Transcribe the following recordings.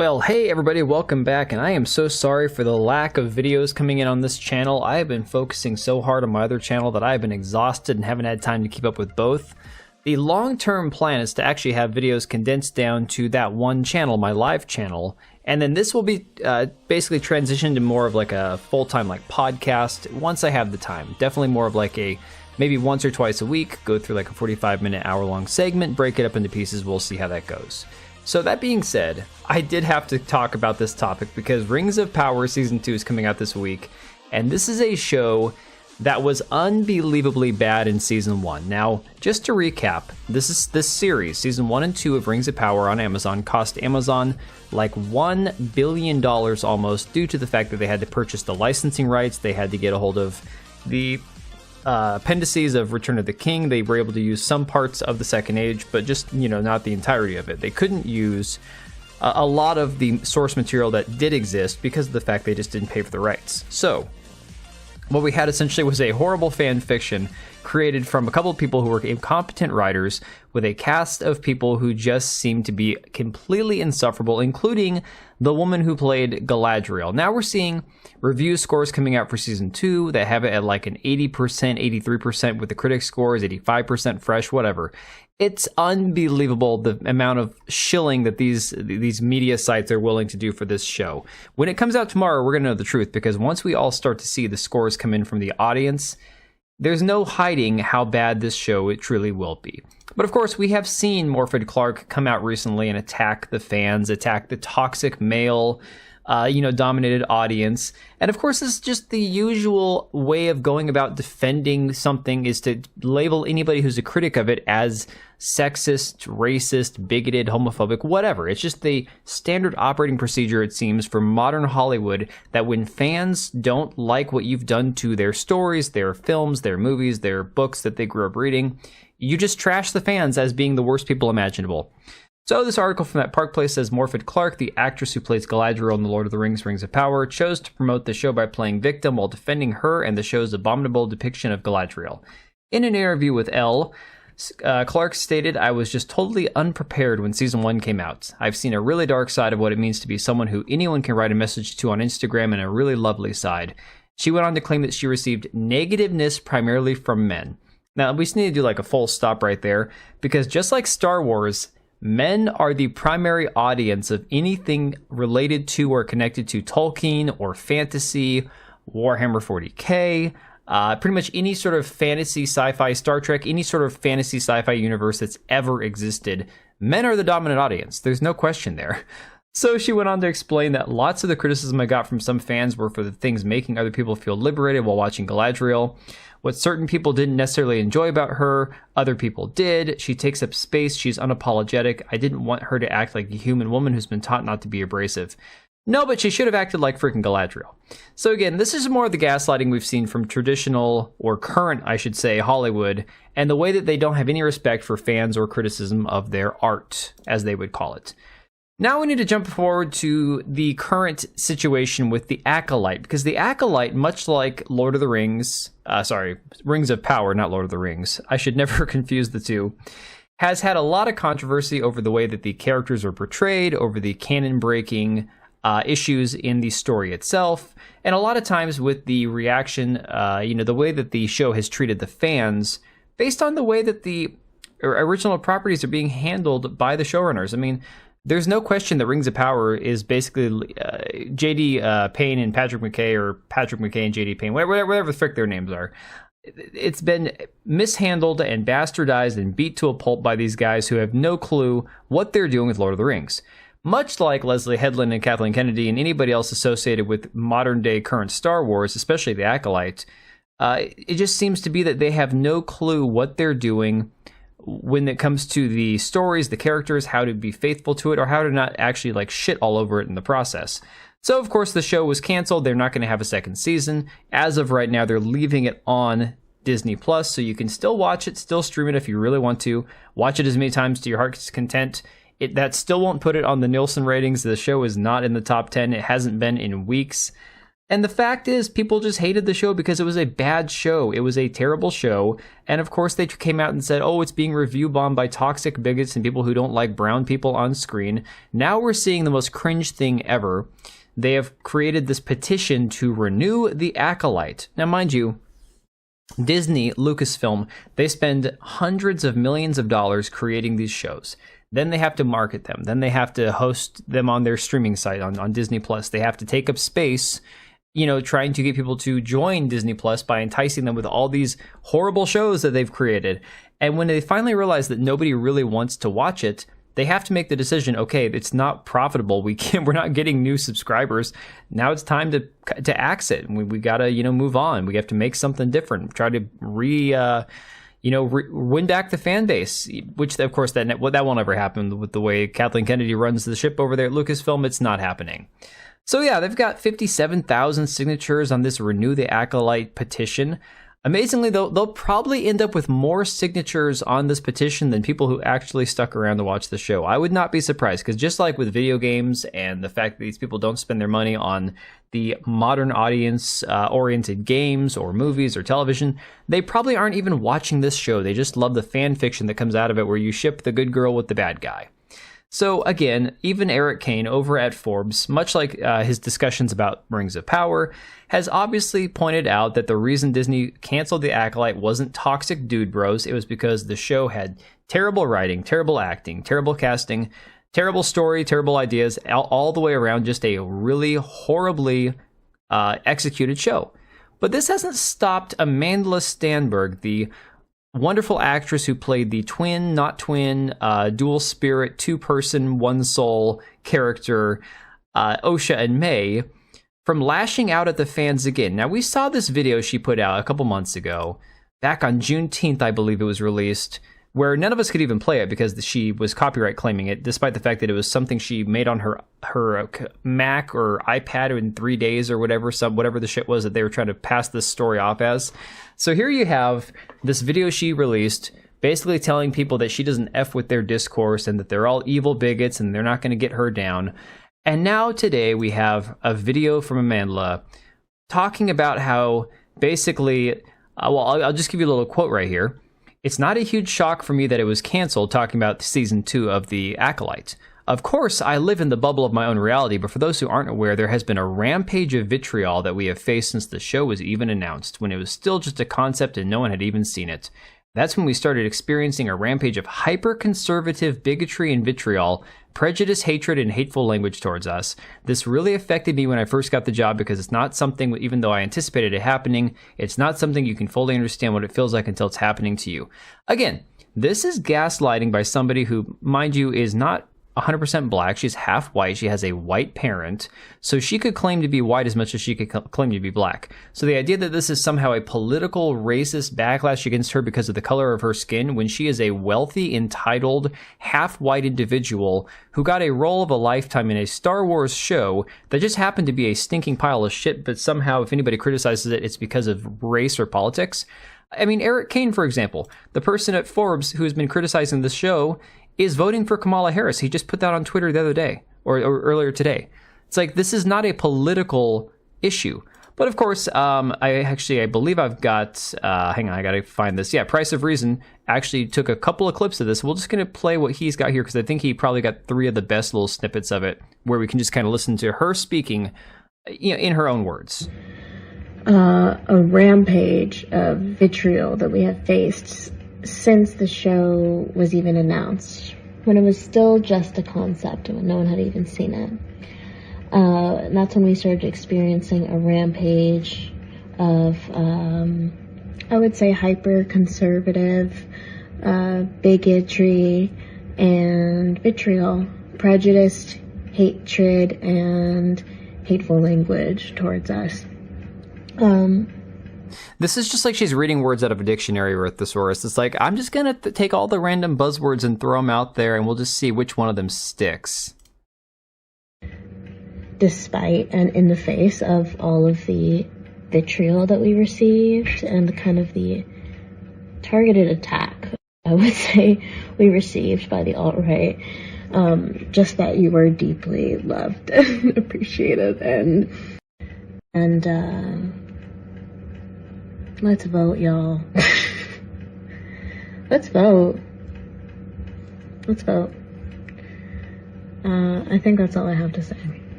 Well, hey everybody, welcome back, and I am so sorry for the lack of videos coming in on this channel. I have been focusing so hard on my other channel that I have been exhausted and haven't had time to keep up with both. The long-term plan is to actually have videos condensed down to that one channel, my live channel, and then this will be basically transitioned to more of like a full-time like podcast once I have the time. Definitely more of like a maybe once or twice a week, go through like a 45-minute, hour-long segment, break it up into pieces, we'll see how that goes. So that being said, I did have to talk about this topic because Rings of Power Season 2 is coming out this week, and this is a show that was unbelievably bad in Season 1. Now, just to recap, this series, Season 1 and 2 of Rings of Power on Amazon, cost Amazon like $1 billion almost due to the fact that they had to purchase the licensing rights, they had to get a hold of the appendices of Return of the King. They were able to use some parts of the Second Age, but just, not the entirety of it. They couldn't use a lot of the source material that did exist because of the fact they just didn't pay for the rights. So what we had essentially was a horrible fan fiction created from a couple of people who were incompetent writers with a cast of people who just seemed to be completely insufferable, including the woman who played Galadriel. Now we're seeing review scores coming out for Season 2 that have it at like an 80%, 83% with the critic scores, 85% fresh, whatever. It's unbelievable the amount of shilling that these media sites are willing to do for this show. When it comes out tomorrow, we're going to know the truth, because once we all start to see the scores come in from the audience, there's no hiding how bad this show it truly will be. But of course, we have seen Morfydd Clark come out recently and attack the fans, attack the toxic male, dominated audience. And of course, it's just the usual way of going about defending something is to label anybody who's a critic of it as sexist, racist, bigoted, homophobic, whatever. It's just the standard operating procedure, it seems, for modern Hollywood, that when fans don't like what you've done to their stories, their films, their movies, their books that they grew up reading, you just trash the fans as being the worst people imaginable. So this article from that Park Place says Morfydd Clark, the actress who plays Galadriel in The Lord of the Rings, Rings of Power, chose to promote the show by playing victim while defending her and the show's abominable depiction of Galadriel. In an interview with Elle, Clark stated, "I was just totally unprepared when Season 1 came out. I've seen a really dark side of what it means to be someone who anyone can write a message to on Instagram, and a really lovely side." She went on to claim that she received negativeness primarily from men. Now, we just need to do like a full stop right there, because just like Star Wars, men are the primary audience of anything related to or connected to Tolkien or fantasy, Warhammer 40k, pretty much any sort of fantasy, sci-fi, Star Trek, any sort of fantasy, sci-fi universe that's ever existed. Men are the dominant audience. There's no question there. So she went on to explain that lots of the criticism I got from some fans were for the things making other people feel liberated while watching Galadriel. What certain people didn't necessarily enjoy about her, other people did. She takes up space. She's unapologetic. I didn't want her to act like a human woman who's been taught not to be abrasive. No, but she should have acted like freaking Galadriel. So again, this is more of the gaslighting we've seen from traditional, or current, I should say, Hollywood, and the way that they don't have any respect for fans or criticism of their art, as they would call it. Now we need to jump forward to the current situation with the Acolyte, because the Acolyte, much like Lord of the Rings, Rings of Power, not Lord of the Rings, I should never confuse the two, has had a lot of controversy over the way that the characters are portrayed, over the canon-breaking issues in the story itself, and a lot of times with the reaction, the way that the show has treated the fans based on the way that the original properties are being handled by the showrunners. I mean, there's no question that Rings of Power is basically J.D. Payne and Patrick McKay, or Patrick McKay and J.D. Payne, whatever the frick their names are. It's been mishandled and bastardized and beat to a pulp by these guys who have no clue what they're doing with Lord of the Rings. Much like Leslie Headland and Kathleen Kennedy and anybody else associated with modern-day current Star Wars, especially the Acolyte, it just seems to be that they have no clue what they're doing when it comes to the stories, the characters, how to be faithful to it, or how to not actually like shit all over it in the process. So of course the show was canceled. They're not going to have a second season. As of right now, they're leaving it on Disney Plus, so you can still watch it, still stream it if you really want to. Watch it as many times to your heart's content. That still won't put it on the Nielsen ratings. The show is not in the top 10. It hasn't been in weeks. And the fact is, people just hated the show because it was a bad show. It was a terrible show. And of course, they came out and said, oh, it's being review bombed by toxic bigots and people who don't like brown people on screen. Now we're seeing the most cringe thing ever. They have created this petition to renew the Acolyte. Now, mind you, Disney, Lucasfilm, they spend hundreds of millions of dollars creating these shows. Then they have to market them. Then they have to host them on their streaming site on Disney Plus. They have to take up space, you know, trying to get people to join Disney Plus by enticing them with all these horrible shows that they've created. And when they finally realize that nobody really wants to watch it, they have to make the decision, okay, it's not profitable. We're not getting new subscribers. Now it's time to axe it. We got to, you know, move on. We have to make something different. Try to win back the fan base, which of course that won't ever happen with the way Kathleen Kennedy runs the ship over there at Lucasfilm. It's not happening. So yeah, they've got 57,000 signatures on this Renew the Acolyte petition. Amazingly, though, they'll probably end up with more signatures on this petition than people who actually stuck around to watch the show. I would not be surprised, because just like with video games and the fact that these people don't spend their money on the modern audience-oriented games or movies or television, they probably aren't even watching this show. They just love the fan fiction that comes out of it where you ship the good girl with the bad guy. So again, even Eric Kane over at Forbes, much like his discussions about Rings of Power, has obviously pointed out that the reason Disney canceled The Acolyte wasn't toxic dude bros. It was because the show had terrible writing, terrible acting, terrible casting, terrible story, terrible ideas, all the way around, just a really horribly executed show. But this hasn't stopped Amandla Stenberg, the wonderful actress who played the twin, not twin, dual spirit, two-person, one-soul character, Osha and May, from lashing out at the fans again. Now, we saw this video she put out a couple months ago, back on Juneteenth, I believe it was released, where none of us could even play it because she was copyright claiming it, despite the fact that it was something she made on her Mac or iPad in 3 days or whatever the shit was that they were trying to pass this story off as. So here you have this video she released, basically telling people that she doesn't F with their discourse and that they're all evil bigots and they're not going to get her down. And now today we have a video from Amandla talking about how basically, I'll just give you a little quote right here. It's not a huge shock for me that it was canceled, talking about season 2 of The Acolyte. Of course, I live in the bubble of my own reality, but for those who aren't aware, there has been a rampage of vitriol that we have faced since the show was even announced, when it was still just a concept and no one had even seen it. That's when we started experiencing a rampage of hyper-conservative bigotry and vitriol, prejudice, hatred, and hateful language towards us. This really affected me when I first got the job because it's not something, even though I anticipated it happening, it's not something you can fully understand what it feels like until it's happening to you. Again, this is gaslighting by somebody who, mind you, is not 100% black. She's half white. She has a white parent. So she could claim to be white as much as she could claim to be black. So the idea that this is somehow a political racist backlash against her because of the color of her skin, when she is a wealthy, entitled, half-white individual who got a role of a lifetime in a Star Wars show that just happened to be a stinking pile of shit, but somehow if anybody criticizes it, it's because of race or politics. I mean, Eric Kane, for example, the person at Forbes who has been criticizing this show, is voting for Kamala Harris. He just put that on Twitter the other day, or earlier today. It's like, this is not a political issue. But of course, I believe I've got, hang on, I gotta find this. Yeah, Price of Reason actually took a couple of clips of this. We're just gonna play what he's got here, because I think he probably got 3 of the best little snippets of it, where we can just kind of listen to her speaking, you know, in her own words. A rampage of vitriol that we have faced since the show was even announced, when it was still just a concept and when no one had even seen it. And that's when we started experiencing a rampage of, I would say, hyper-conservative bigotry and vitriol, prejudice, hatred, and hateful language towards us. This is just like she's reading words out of a dictionary or a thesaurus. It's like, I'm just going to take all the random buzzwords and throw them out there, and we'll just see which one of them sticks. Despite and in the face of all of the vitriol that we received and kind of the targeted attack, I would say, we received by the alt-right, just that you were deeply loved and appreciated, and And, let's vote, y'all. Let's vote. Let's vote. I think that's all I have to say.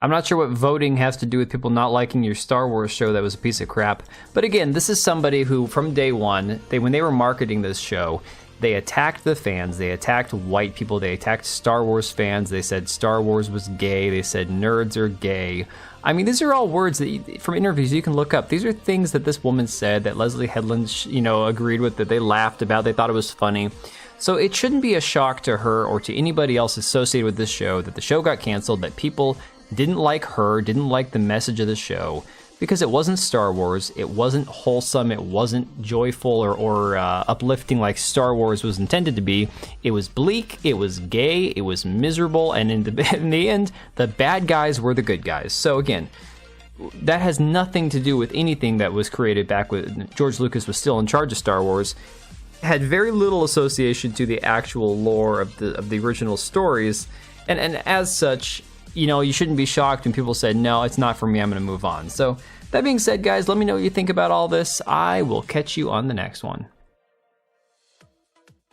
I'm not sure what voting has to do with people not liking your Star Wars show that was a piece of crap. But again, this is somebody who, from day one, when they were marketing this show, they attacked the fans, they attacked white people, they attacked Star Wars fans, they said Star Wars was gay, they said nerds are gay. I mean, these are all words that from interviews you can look up. These are things that this woman said that Leslie Headland, agreed with, that they laughed about, they thought it was funny. So it shouldn't be a shock to her or to anybody else associated with this show that the show got canceled, that people didn't like her, didn't like the message of the show, because it wasn't Star Wars, it wasn't wholesome, it wasn't joyful or uplifting like Star Wars was intended to be. It was bleak, it was gay, it was miserable, and in the end, the bad guys were the good guys. So again, that has nothing to do with anything that was created back when George Lucas was still in charge of Star Wars. It had very little association to the actual lore of the original stories, and as such, you shouldn't be shocked when people said, no, it's not for me, I'm going to move on. So, that being said, guys, let me know what you think about all this. I will catch you on the next one.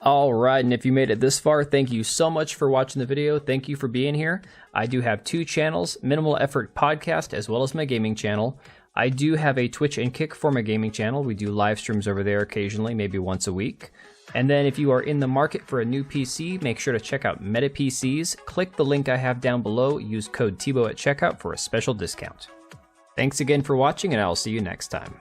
Alright, and if you made it this far, thank you so much for watching the video. Thank you for being here. I do have 2 channels, Minimal Effort Podcast, as well as my gaming channel. I do have a Twitch and Kick for my gaming channel. We do live streams over there occasionally, maybe once a week. And then if you are in the market for a new PC, make sure to check out Meta PCs. Click the link I have down below. Use code TBO at checkout for a special discount. Thanks again for watching, and I'll see you next time.